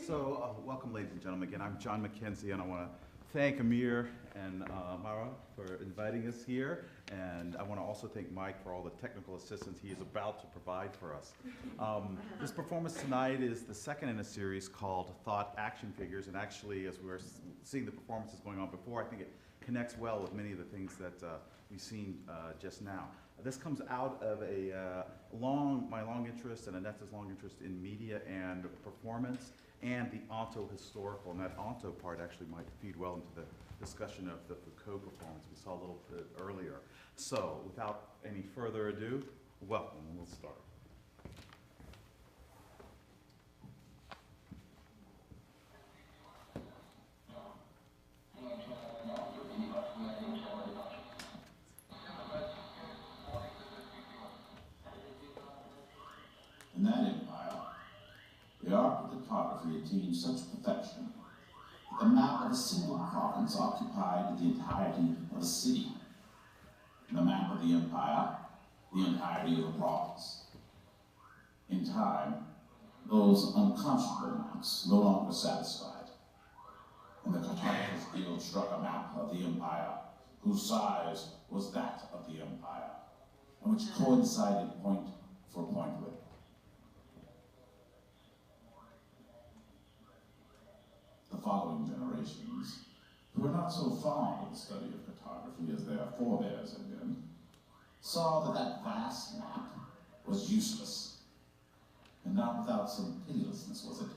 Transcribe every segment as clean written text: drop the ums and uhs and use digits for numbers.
Welcome, ladies and gentlemen. Again, I'm John McKenzie, and I want to thank Amir and Mara for inviting us here. And I want to also thank Mike for all the technical assistance he is about to provide for us. This performance tonight is the second in a series called Thought Action Figures. And actually, as we were seeing the performances going on before, I think it connects well with many of the things that we've seen just now. This comes out of my long interest and Aneta's long interest in media and performance and the onto-historical, and that onto part actually might feed well into the discussion of the Foucault performance we saw a little bit earlier. So, without any further ado, welcome, and we'll start. In that empire, the art of cartography attained such perfection that the map of a single province occupied the entirety of a city. The map of the empire, the entirety of the province. In time, those unconscionable maps no longer satisfied, and the cartographer's guild struck a map of the empire whose size was that of the empire, and which coincided point for point with it. The following generations, who were not so fond of the study of cartography as their forebears had been, saw that vast map was useless, and not without some pitilessness was it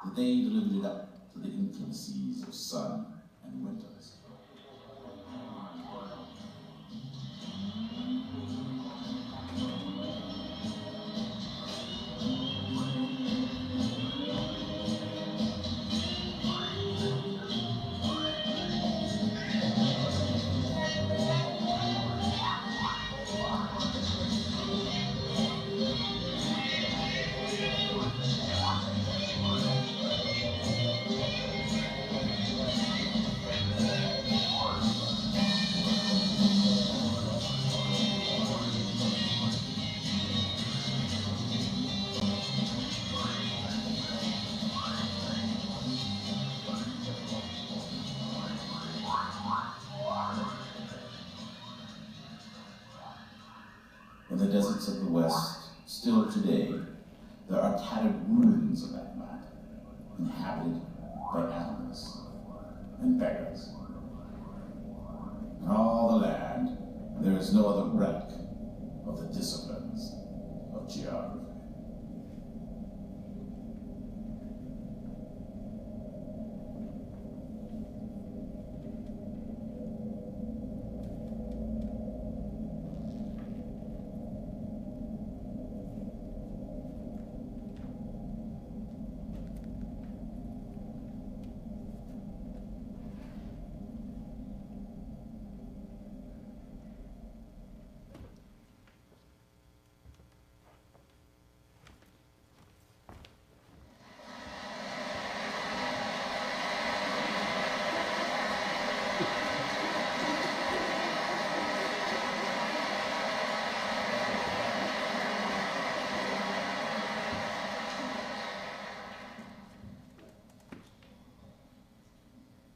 that they delivered it up to the inclemencies of sun and winters. In the deserts of the West, still today, there are tattered ruins of that map, inhabited by animals and beggars. In all the land, there is no other relic of the disciplines of geography.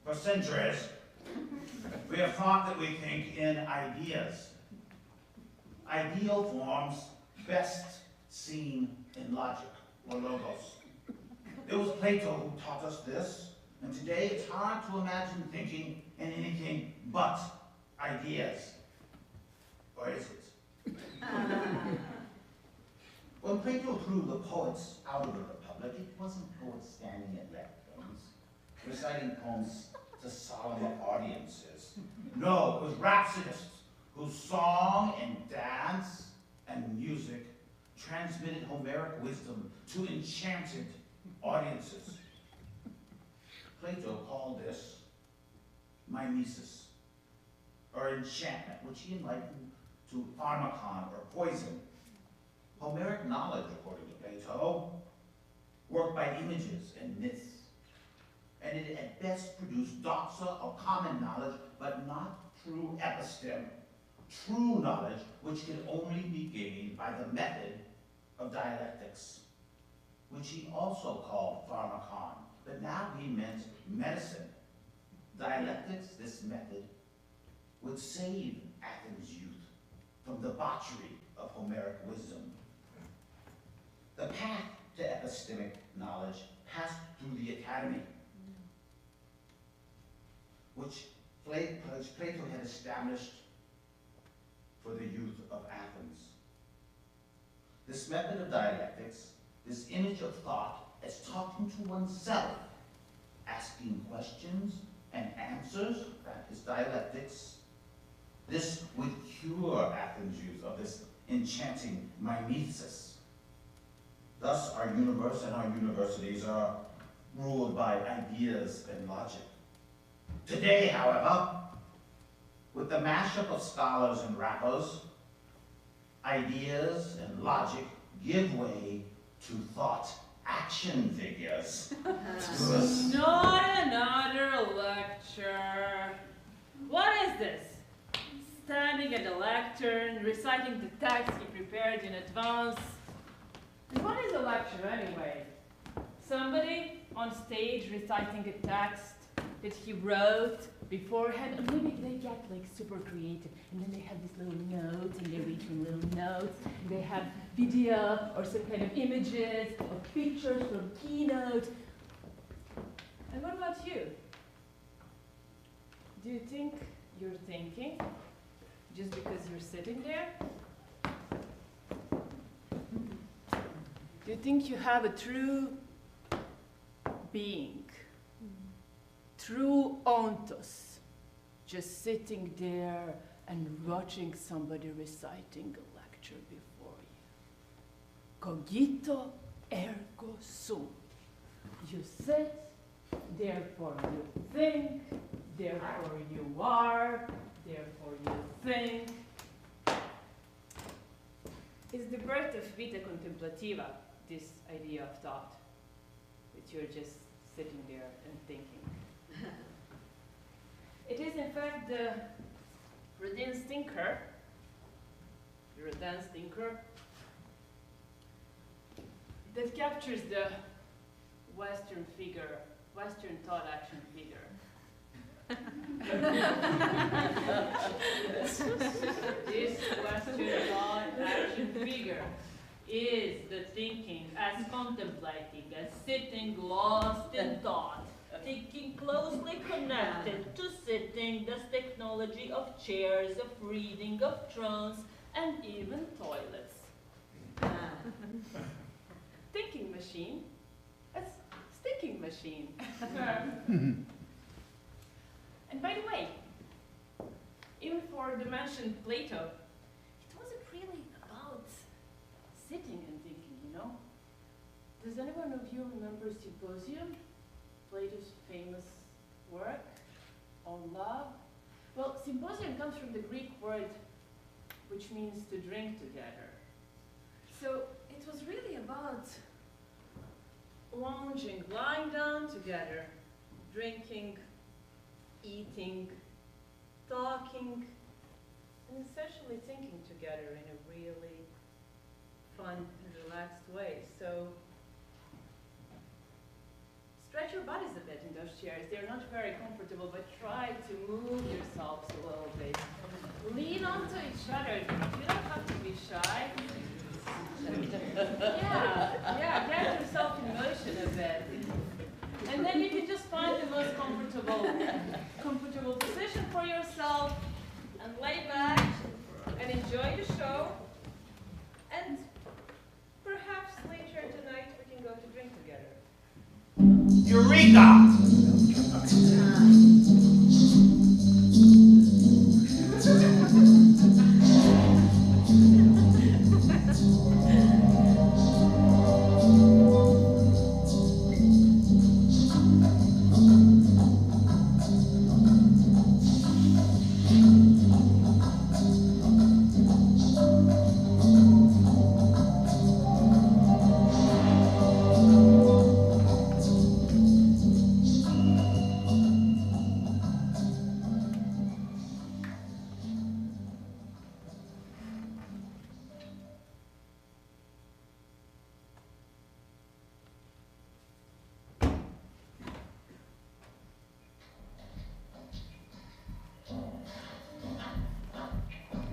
For centuries, we have thought that we think in ideas. Ideal forms best seen in logic or logos. It was Plato who taught us this, and today it's hard to imagine thinking in anything but ideas. Or is it? When Plato threw the poets out of the Republic, it wasn't poets standing at lecterns, reciting poems to solemn audiences. No, it was rhapsodists whose song and dance and music transmitted Homeric wisdom to enchanted audiences. Plato called this mimesis, or enchantment, which he likened to pharmakon, or poison. Homeric knowledge, according to Plato, worked by images and myths, and it at best produced doxa or common knowledge, but not true episteme, true knowledge which can only be gained by the method of dialectics, which he also called pharmakon, but now he meant medicine. Dialectics, this method, would save Athens' youth from debauchery of Homeric wisdom. The path to epistemic knowledge passed through the academy, which Plato had established for the youth of Athens. This method of dialectics, this image of thought as talking to oneself, asking questions and answers, that is dialectics. This would cure Athens' youth of this enchanting mimesis. Thus, our universe and our universities are ruled by ideas and logic. Today, however, with the mashup of scholars and rappers, ideas and logic give way to thought action figures. Not another lecture. What is this? Standing at the lectern, reciting the text he prepared in advance. And what is a lecture anyway? Somebody on stage reciting a text that he wrote beforehand, and maybe they get like super creative, and then they have these little notes, and they read from little notes, and they have video or some kind of images or pictures from keynote. And what about you? Do you think you're thinking just because you're sitting there? Do you think you have a true being? True ontos, just sitting there and watching somebody reciting a lecture before you. Cogito ergo sum. You sit, therefore you think, therefore you are, therefore you think. Is the birth of vita contemplativa this idea of thought, that you're just sitting there and thinking? It is in fact the Rodin's thinker, that captures the Western figure, Western thought action figure. This Western thought action figure is the thinking as contemplating, as sitting lost in thought. Thinking closely connected to sitting, thus technology of chairs, of reading, of thrones, and even toilets. Thinking machine as stinking machine. And by the way, even for the mentioned Plato, it wasn't really about sitting and thinking, you know? Does anyone of you remember Symposium? Plato's famous work on love? Well, symposium comes from the Greek word which means to drink together. So it was really about lounging, lying down together, drinking, eating, talking, and essentially thinking together in a really fun and relaxed way. So stretch your bodies a bit in those chairs. They're not very comfortable, but try to move yourselves a little bit. Lean onto each other. You don't have to be shy. Yeah, get yourself in motion a bit. And then you can just find the most comfortable position for yourself and lay back and enjoy the show. And perhaps later tonight we can go to drink together. Eureka!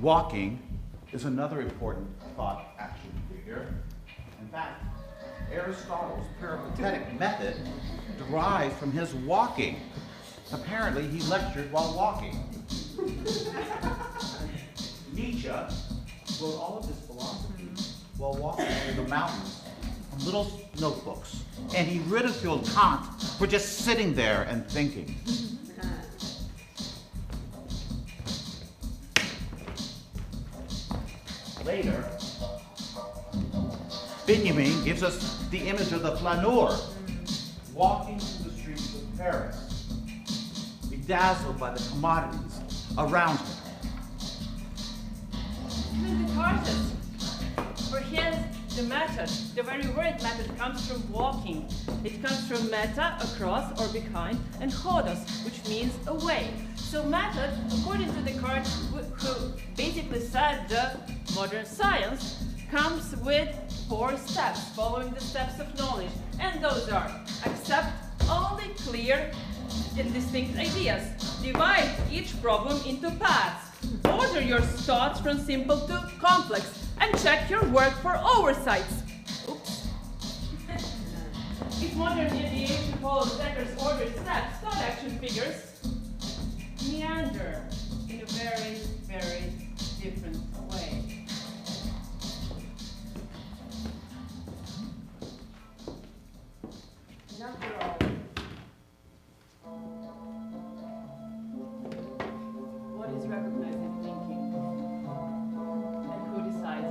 walking is another important thought action figure. In fact, Aristotle's peripatetic method derived from his walking. Apparently, he lectured while walking. Nietzsche wrote all of his philosophy while walking through the mountains on little notebooks. And he ridiculed Kant for just sitting there and thinking. Later, Benjamin gives us the image of the flaneur walking through the streets of Paris, bedazzled by the commodities around him. Even Descartes, for him, the method, the very word method comes from walking. It comes from meta, across or behind, and hodos, which means away. So method, according to Descartes, who basically said the modern science, comes with 4 steps, following the steps of knowledge. And those are: accept only clear and distinct ideas, divide each problem into paths, order your thoughts from simple to complex, and check your work for oversights. Oops. If modern ideation follows Stagger's ordered steps, thought action figures meander in a very, very different way. And after all, what is recognizing thinking? And who decides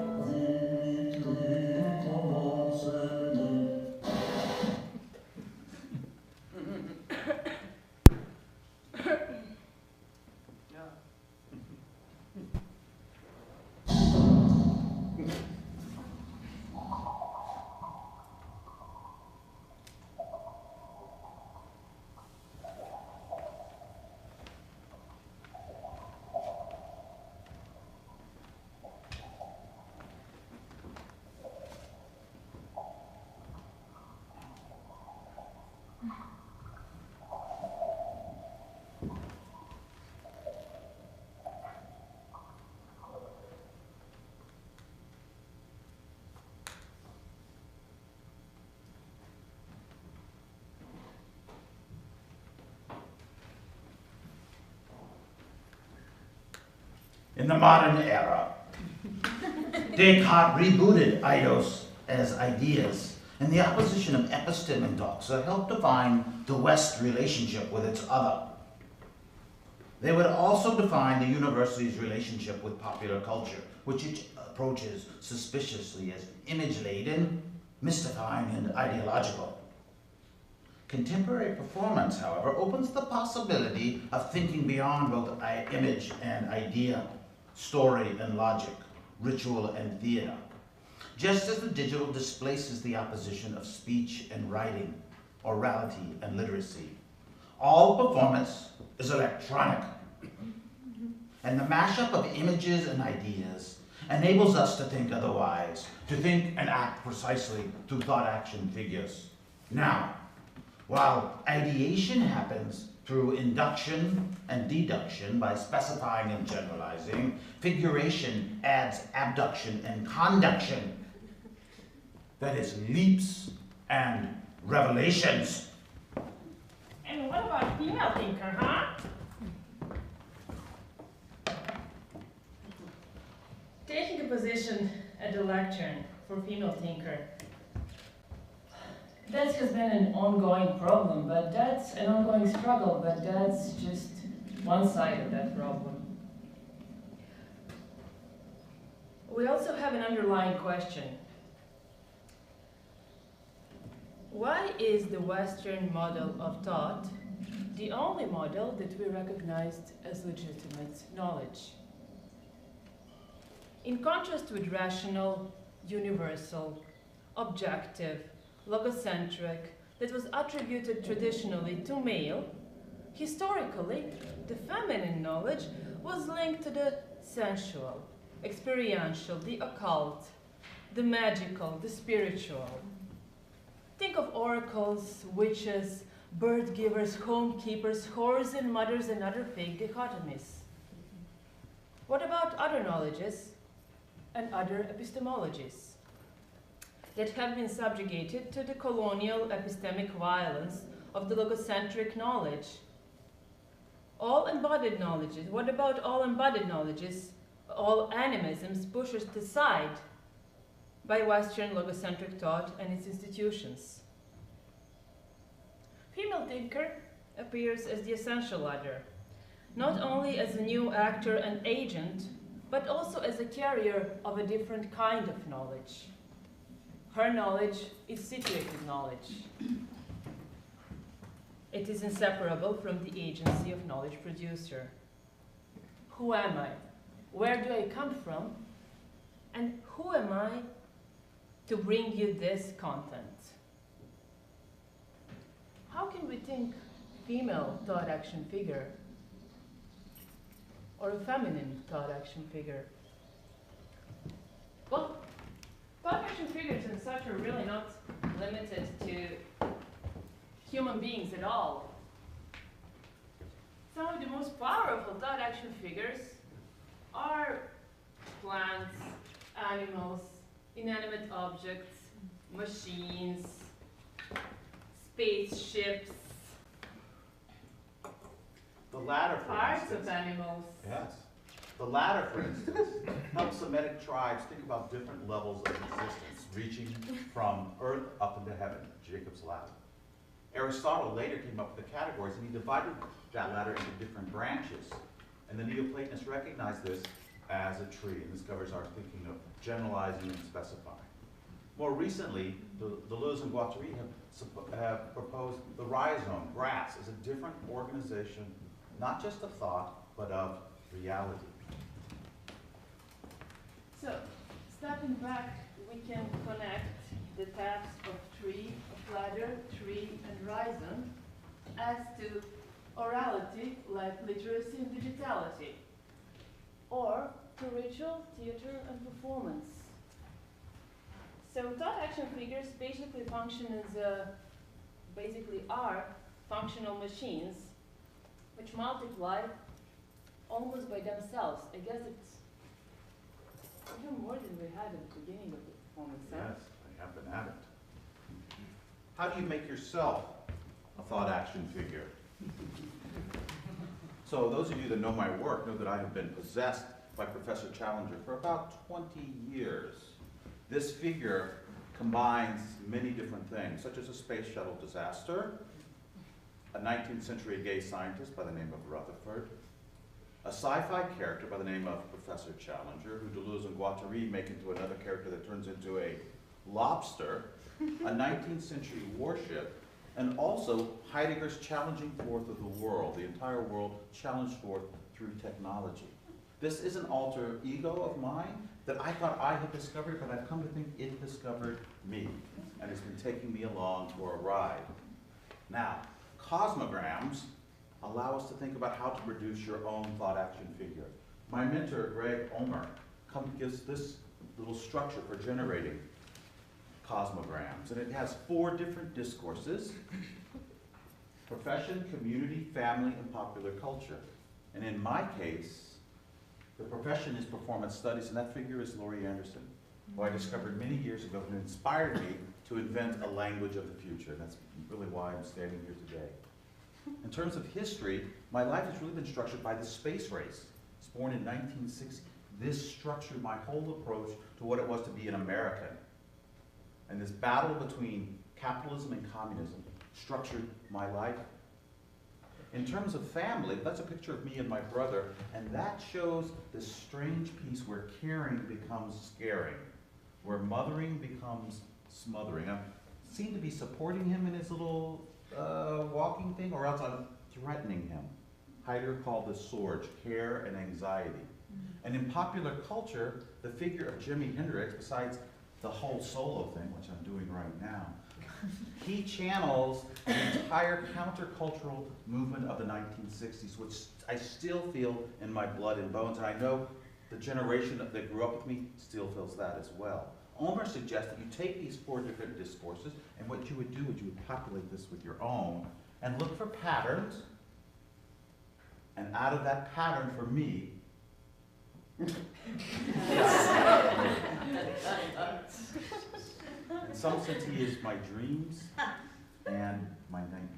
In the modern era, Descartes rebooted eidos as ideas, and the opposition of episteme and doxa helped define the West's relationship with its other. They would also define the university's relationship with popular culture, which it approaches suspiciously as image-laden, mystifying, and ideological. Contemporary performance, however, opens the possibility of thinking beyond both image and idea, story and logic, ritual and theater. Just as the digital displaces the opposition of speech and writing, orality and literacy, all performance is electronic. And the mashup of images and ideas enables us to think otherwise, to think and act precisely through thought-action figures. Now, while ideation happens through induction and deduction by specifying and generalizing, figuration adds abduction and conduction. That is, leaps and revelations. And what about female thinker, huh? Taking a position at the lectern for female thinker, that has been an ongoing problem, but that's an ongoing struggle, but that's just one side of that problem. We also have an underlying question. Why is the Western model of thought the only model that we recognized as legitimate knowledge? In contrast with rational, universal, objective, logocentric, that was attributed traditionally to male, historically, the feminine knowledge was linked to the sensual, experiential, the occult, the magical, the spiritual. Think of oracles, witches, birth givers, home keepers, whores and mothers, and other fake dichotomies. What about other knowledges and other epistemologies that have been subjugated to the colonial epistemic violence of the logocentric knowledge? All embodied knowledges. What about all embodied knowledges, all animisms pushed aside by Western logocentric thought and its institutions? Female thinker appears as the essential other, not only as a new actor and agent, but also as a carrier of a different kind of knowledge. Her knowledge is situated knowledge. It is inseparable from the agency of knowledge producer. Who am I? Where do I come from? And who am I to bring you this content? How can we think female thought action figure or a feminine thought action figure? Well, thought action figures and such are really not limited to human beings at all. Some of the most powerful thought action figures are plants, animals, inanimate objects, machines, spaceships, The latter, for parts instance. of animals. Yes. The latter, for instance, helps Semitic tribes think about different levels of existence, reaching from earth up into heaven, Jacob's ladder. Aristotle later came up with the categories, and he divided that ladder into different branches. And the Neoplatonists recognized this as a tree, and this covers our thinking of generalizing and specifying. More recently, Deleuze and Guattari have proposed the rhizome, grass, as a different organization, not just of thought, but of reality. So, stepping back, we can connect the TAFs of tree, of ladder, tree, and rhizome as to orality, like literacy and digitality, or to ritual, theater, and performance. So thought action figures basically function as are functional machines which multiply almost by themselves. I guess it's even more than we had at the beginning of the performance. Yes, I have been at it. How do you make yourself a thought action figure? So those of you that know my work know that I have been possessed by Professor Challenger for about 20 years. This figure combines many different things, such as a space shuttle disaster, a 19th century gay scientist by the name of Rutherford, a sci-fi character by the name of Professor Challenger, who Deleuze and Guattari make into another character that turns into a lobster, a 19th century warship, and also Heidegger's challenging forth of the world, the entire world challenged forth through technology. This is an alter ego of mine that I thought I had discovered, but I've come to think it discovered me, and it's been taking me along for a ride. Now, Kosmograms allow us to think about how to produce your own thought action figure. My mentor, Greg Omer, gives this little structure for generating Kosmograms, and it has 4 different discourses: profession, community, family, and popular culture. And in my case, the profession is performance studies, and that figure is Laurie Anderson, who I discovered many years ago and inspired me to invent a language of the future. And that's really why I'm standing here today. In terms of history, my life has really been structured by the space race. I was born in 1960. This structured my whole approach to what it was to be an American. And this battle between capitalism and communism structured my life. In terms of family, that's a picture of me and my brother, and that shows this strange piece where caring becomes scaring, where mothering becomes smothering. I seem to be supporting him in his little walking thing, or else I'm threatening him. Heidegger called this Sorge, care and anxiety. And in popular culture, the figure of Jimi Hendrix, besides the whole solo thing, which I'm doing right now, he channels the entire countercultural movement of the 1960s, which I still feel in my blood and bones, and I know the generation that grew up with me still feels that as well. Omer suggests that you take these 4 different discourses, and what you would do is you would populate this with your own, and look for patterns, and out of that pattern, for me, In some sense, he is my dreams and my nightmare.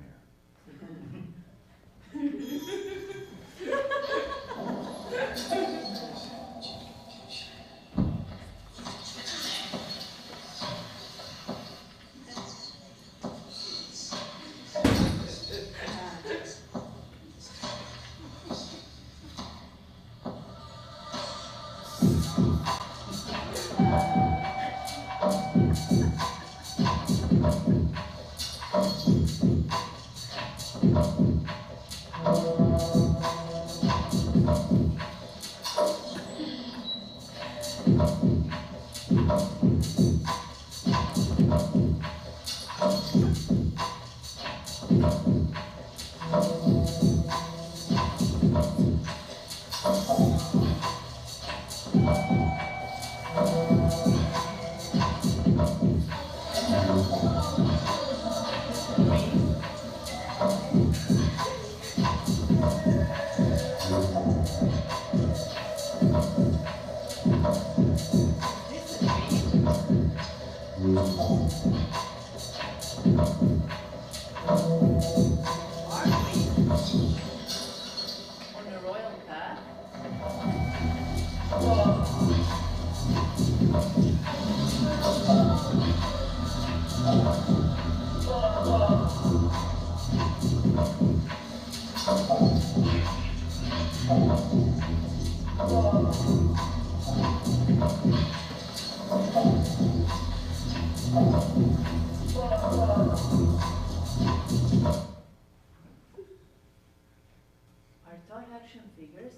Are thought action figures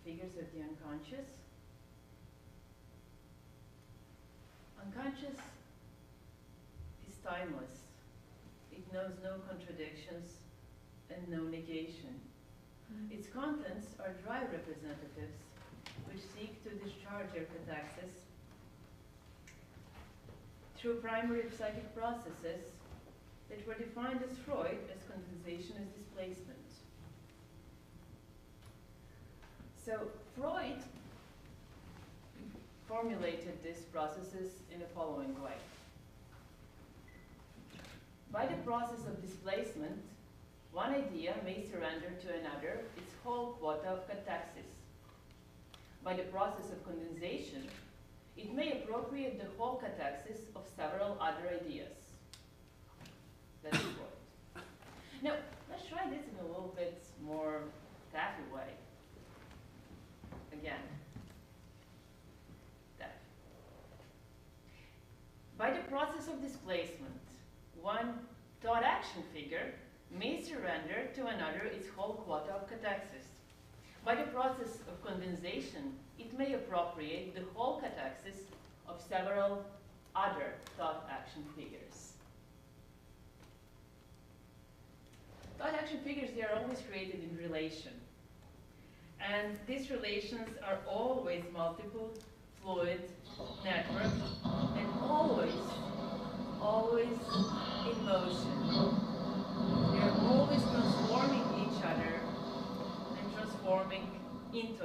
figures of the unconscious? Unconscious is timeless. It knows no contradictions and no negation. Its contents are dry representatives which seek to discharge their cataxis through primary psychic processes that were defined as Freud as condensation as displacement. So Freud formulated these processes in the following way. By the process of displacement, one idea may surrender to another its whole quota of cataxis. By the process of condensation, it may appropriate the whole cataxis of several other ideas. That's Freud. Now, let's try this in a little bit more TAFfy way. Again, TAF. By the process of displacement, one thought action figure may surrender to another its whole quota of cataxis. By the process of condensation, it may appropriate the whole cataxis of several other thought action figures. Thought action figures, they are always created in relation. And these relations are always multiple, fluid, network, and always in motion. They're always transforming each other and transforming into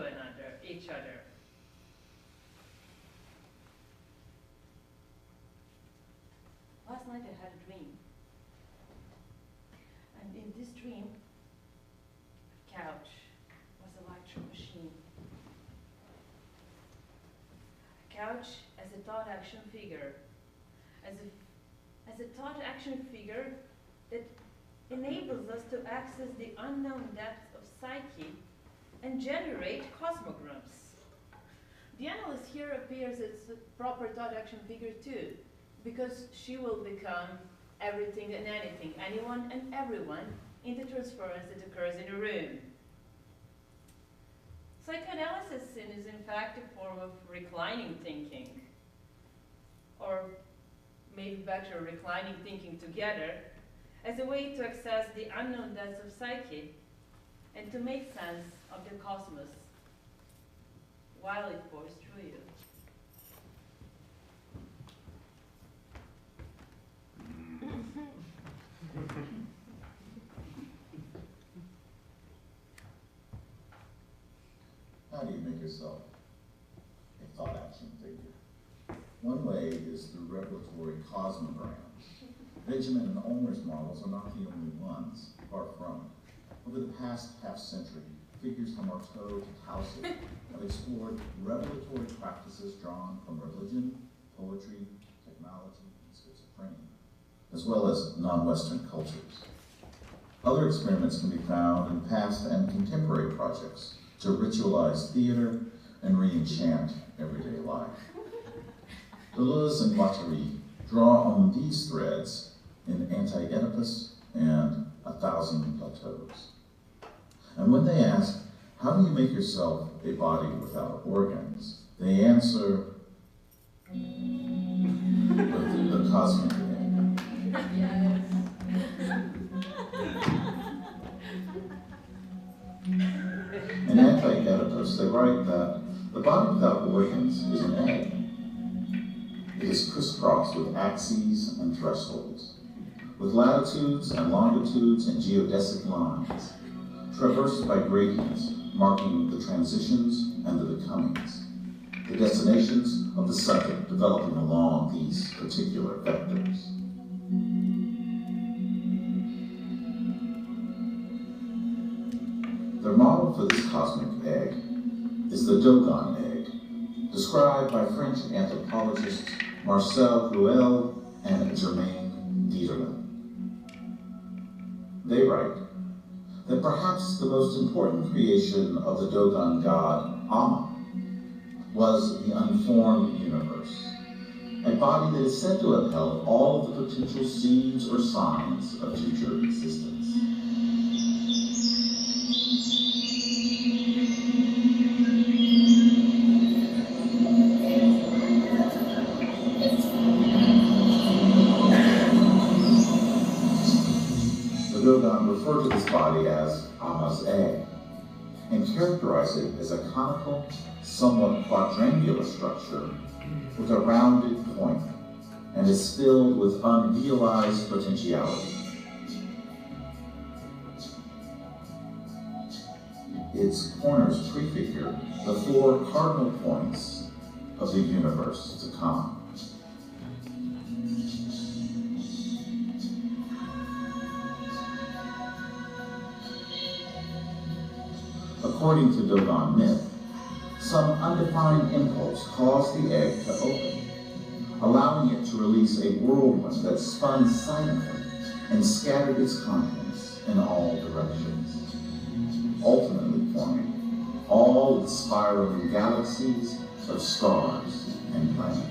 each other. Last night I had a dream. And in this dream, a couch was a lecture machine. A couch as a thought action figure. As a thought action figure that enables us to access the unknown depths of psyche and generate cosmograms. The analyst here appears as a proper thought action figure too, because she will become everything and anything, anyone and everyone, in the transference that occurs in a room. Psychoanalysis is in fact a form of reclining thinking, or maybe better, reclining thinking together, as a way to access the unknown depths of psyche and to make sense of the cosmos while it pours through you. How do you make yourself a thought action figure. One way is through revelatory cosmograms. Benjamin and Ulmer's models are not the only ones, far from it. Over the past half-century, figures from Artaud to Tausig have explored revelatory practices drawn from religion, poetry, technology, and schizophrenia, as well as non-Western cultures. Other experiments can be found in past and contemporary projects to ritualize theater and re-enchant everyday life. Deleuze and Guattari draw on these threads in Anti-Oedipus and 1,000 Plateaus. And when they ask, how do you make yourself a body without organs? They answer with the cosmic egg. In Anti-Oedipus, they write that the body without organs is an egg. It is crisscrossed with axes and thresholds, with latitudes and longitudes and geodesic lines, traversed by gradients marking the transitions and the becomings, the destinations of the subject developing along these particular vectors. Their model for this cosmic egg is the Dogon egg, described by French anthropologists Marcel Ruel and Germaine Dieterlen. They write that perhaps the most important creation of the Dogon god, Amma, was the unformed universe, a body that is said to have held all of the potential seeds or signs of future existence. Refer to this body as Amma's egg, and characterize it as a conical, somewhat quadrangular structure with a rounded point, and is filled with unrealized potentiality. Its corners prefigure the 4 cardinal points of the universe to come. According to Dogon myth, some undefined impulse caused the egg to open, allowing it to release a whirlwind that spun silently and scattered its contents in all directions, ultimately forming all the spiraling galaxies of stars and planets.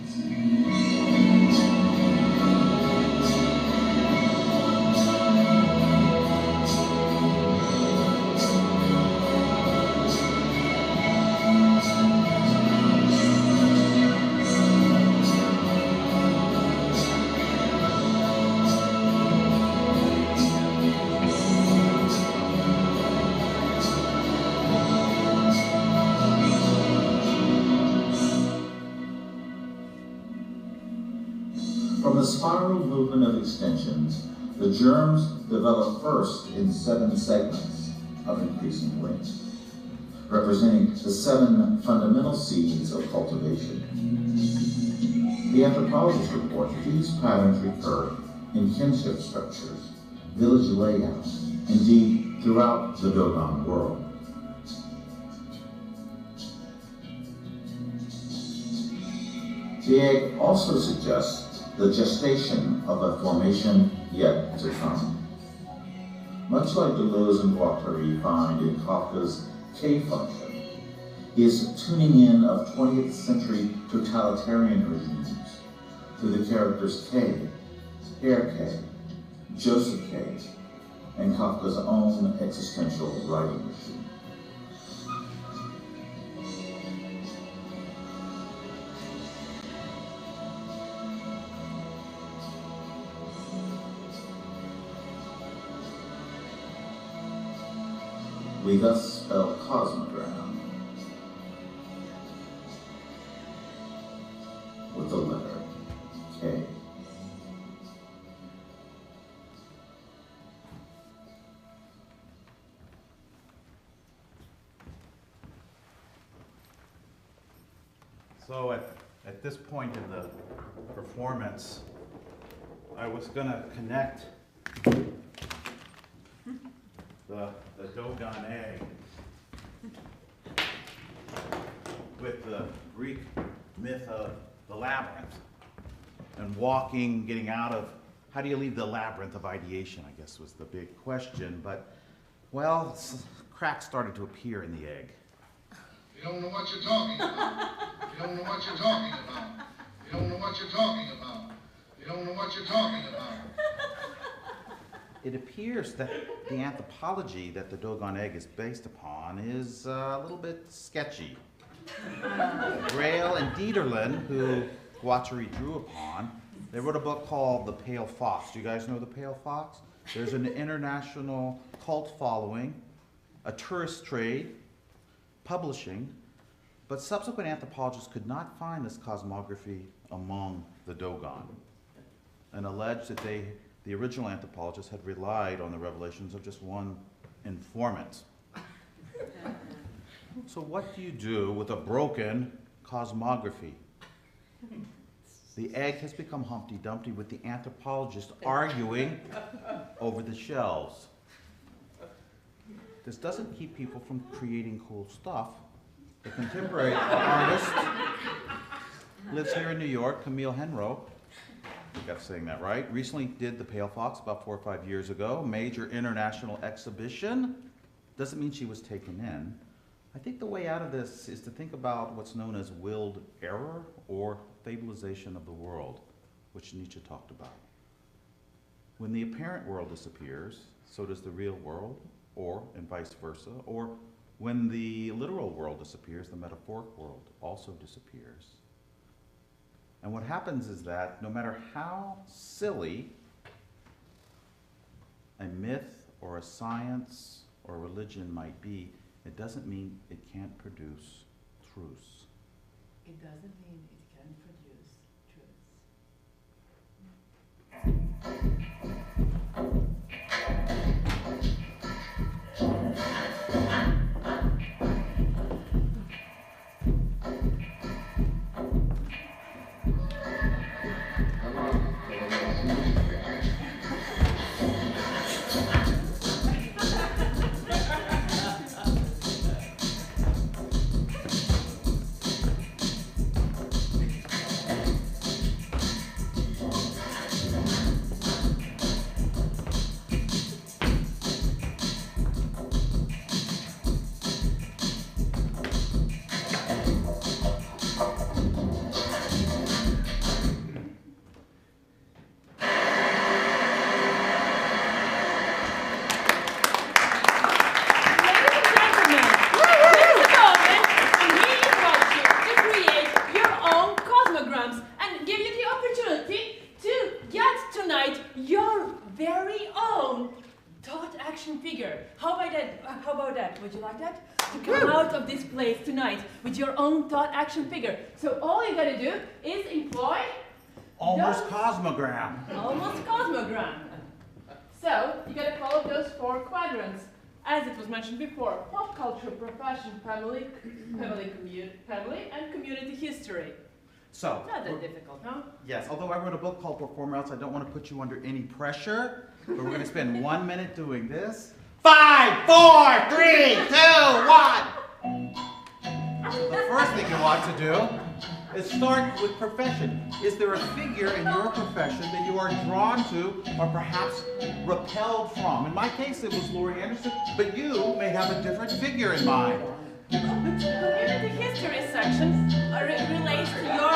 From the spiral movement of extensions, the germs develop first in 7 segments of increasing length, representing the 7 fundamental seeds of cultivation. The anthropologists report that these patterns recur in kinship structures, village layouts, indeed throughout the Dogon world. The egg also suggests the gestation of a formation yet to come. Much like Deleuze and Guattari find in Kafka's K function, is tuning in of 20th century totalitarian regimes through the characters K, Herr K, Joseph K, and Kafka's own existential writing machine. We thus spell cosmogram with the letter K. So at this point in the performance, I was gonna connect the Dogon egg with the Greek myth of the labyrinth and walking, getting out of, how do you leave the labyrinth of ideation, I guess was the big question, but, well, cracks started to appear in the egg. You don't know what you're talking about. You don't know what you're talking about. You don't know what you're talking about. You don't know what you're talking about. It appears that the anthropology that the Dogon egg is based upon is a little bit sketchy. Grail and Dieterlen, who Guattari drew upon, they wrote a book called The Pale Fox. Do you guys know The Pale Fox? There's an international cult following, a tourist trade, publishing, but subsequent anthropologists could not find this cosmography among the Dogon and alleged that the original anthropologists had relied on the revelations of just one informant. So what do you do with a broken cosmography? The egg has become Humpty Dumpty with the anthropologists arguing over the shelves. This doesn't keep people from creating cool stuff. The contemporary artist lives here in New York, Camille Henro. I think I'm saying that right. Recently did The Pale Fox about 4 or 5 years ago. Major international exhibition. Doesn't mean she was taken in. I think the way out of this is to think about what's known as willed error or fabulization of the world, which Nietzsche talked about. When the apparent world disappears, so does the real world, or and vice versa, or when the literal world disappears, the metaphoric world also disappears. And what happens is that no matter how silly a myth or a science or religion might be, it doesn't mean it can't produce truths. It doesn't mean it can produce Would you like that? To come out of this place tonight with your own thought action figure. So all you gotta do is employ Almost Cosmogram. Almost Cosmogram. So you gotta follow those 4 quadrants. As it was mentioned before, pop culture, profession, family, and community history. So, Not that difficult, huh? yes, although I wrote a book called Perform or Else, I don't want to put you under any pressure, but we're going to spend 1 minute doing this. 5, 4, 3, 2, 1. The first thing you want to do is start with profession. Is there a figure in your profession that you are drawn to or perhaps repelled from? In my case, it was Laurie Anderson, but you may have a different figure in mind. The community history section relates to your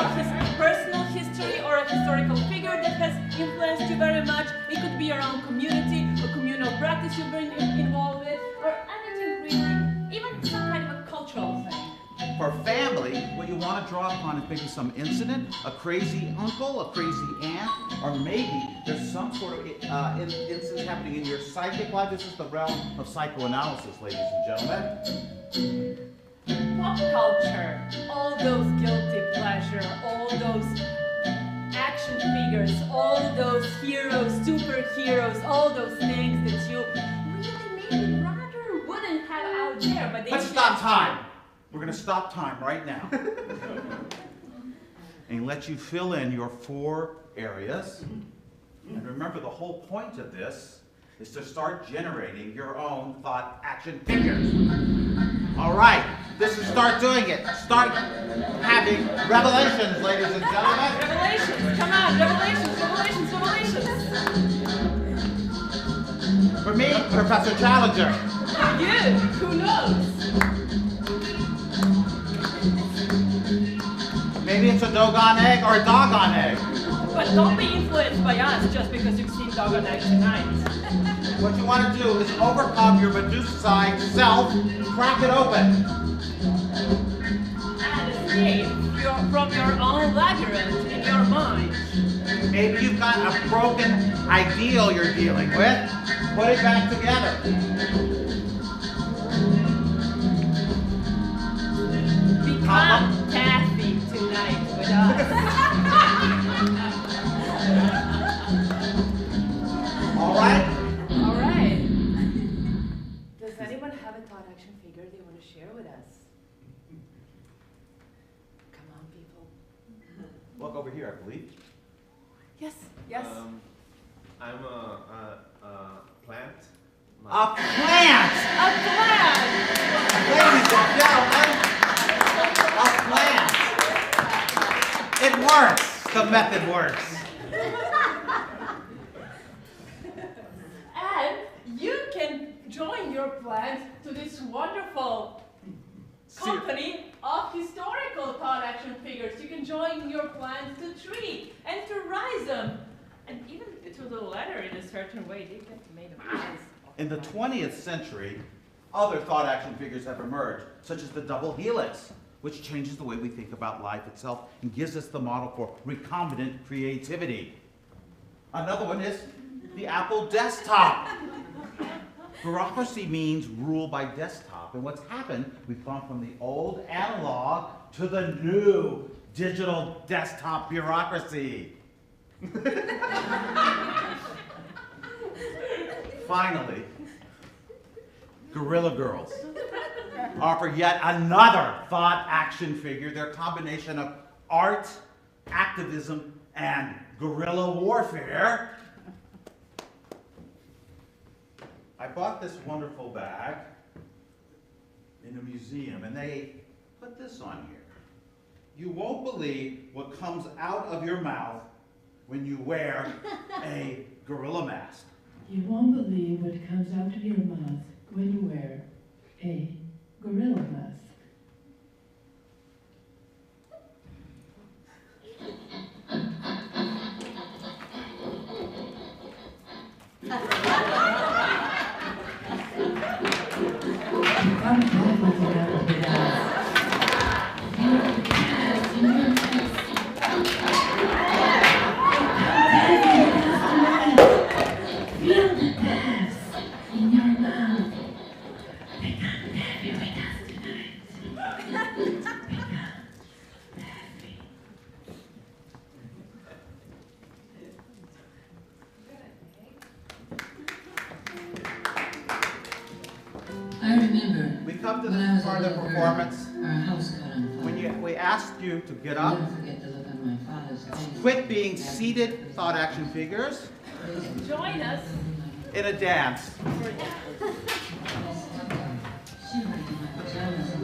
personal history or a historical figure that has influenced you very much. It could be your own community, a communal practice you've been involved with, or anything really, even some kind of a cultural thing. For family, what you want to draw upon is maybe some incident, a crazy uncle, a crazy aunt, or maybe there's some sort of incident happening in your psychic life. This is the realm of psychoanalysis, ladies and gentlemen. Pop culture, all those guilty pleasure, all those action figures, all those heroes, superheroes, all those things that you really maybe rather wouldn't have out there, but they Let's stop time. We're going to stop time right now. and lets you fill in your 4 areas. And remember, the whole point of this is to start generating your own thought action figures. All right, this is start doing it. Start having revelations, ladies and gentlemen. Revelations, come on, revelations, revelations, revelations. For me, Professor Challenger. For you, who knows? Maybe it's a doggone egg or a doggone egg. But don't be influenced by us just because you've seen Dog on Egg tonight. What you want to do is overcome your Medusa-side self, crack it open. And escape from your own labyrinth in your mind. Maybe you've got a broken ideal you're dealing with. Put it back together. Become TAFfy tonight with us. All right? All right. Does anyone have a thought action figure they want to share with us? Come on, people. Look over here, I believe. Yes, yes. I'm a plant. A plant! A plan! Ladies and gentlemen, a plant! It works. The method works. And you can join your plant to this wonderful company of historical thought action figures. You can join your plant to treat and to rise them. And even to the letter in a certain way, they get made of plants. In the 20th century, other thought action figures have emerged, such as the double helix, which changes the way we think about life itself and gives us the model for recombinant creativity. Another one is the Apple desktop. Bureaucracy means rule by desktop, and what's happened, we've gone from the old analog to the new digital desktop bureaucracy. Finally, Gorilla Girls offer yet another thought action figure. They're a combination of art, activism, and guerrilla warfare. I bought this wonderful bag in a museum, and they put this on here. You won't believe what comes out of your mouth when you wear a gorilla mask. You won't believe what comes out of your mouth when you wear a gorilla mask. Come back with your ideas. Feel the gas in your chest. Feel the gas in your mouth. Become happy with us tonight. Become happy. I remember We come to when I this was part a of the little performance girl, our house caught on fire. when we asked you to get I'll up, never forget the look on my father's face. quit being seated thought action figures Join us. in a dance. Shivering in my pajamas and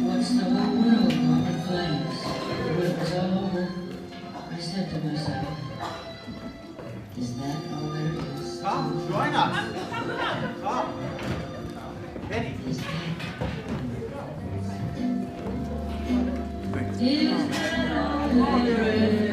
watched the whole world go up in flames. When it was all over, I said to myself, is that all there is? Come, join us. Come. Betty. Is that all there is?